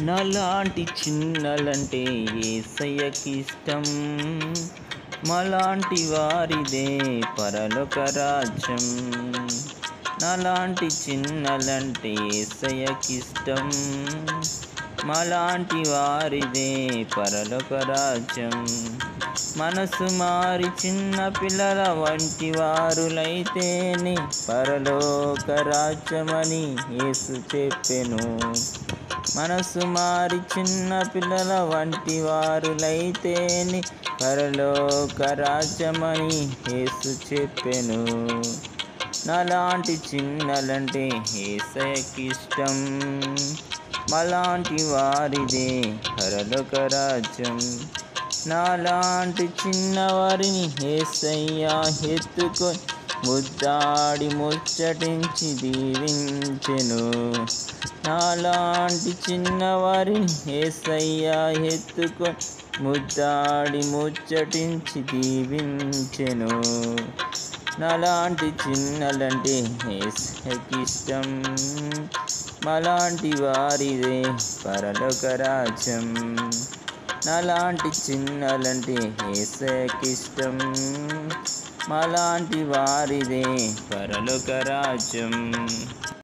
నాలాంటి చిన్నలంటే యేసయ్యకిష్టం. మాలాంటి వారిదే పరలోక రాజ్యం. నాలాంటి చిన్నలంటే యేసయ్యకిష్టం. మాలాంటి వారిదే పరలోక రాజ్యం. మనసు మారి చిన్న పిల్లల వంటి వారులైతేనే పరలోక రాజ్యమని యేసు చెప్పెను. మనసు మారి చిన్న పిల్లల వంటి వారులైతేనే పరలోక రాజ్యమని యేసు చెప్పెను. నాలాంటి చిన్నలంటే యేసయ్యకిష్టం. మాలాంటి వారిదే పరలోక రాజ్యం. నాలాంటి చిన్నవారిని యేసయ్య ఎత్తుకొని ముద్దాడి ముచ్చటించి దీవించెను. నాలాంటి చిన్నవారిని యేసయ్య ఎత్తుకొని ముద్దాడి ముచ్చటించి దీవించెను. నాలాంటి చిన్నలంటే యేసయ్యకిష్టం. మాలాంటి వారిదే పరలోక రాజ్యం. నాలాంటి చిన్నలంటే యేసయ్యకిష్టం. మాలాంటి వారిదే పరలోక రాజ్యం.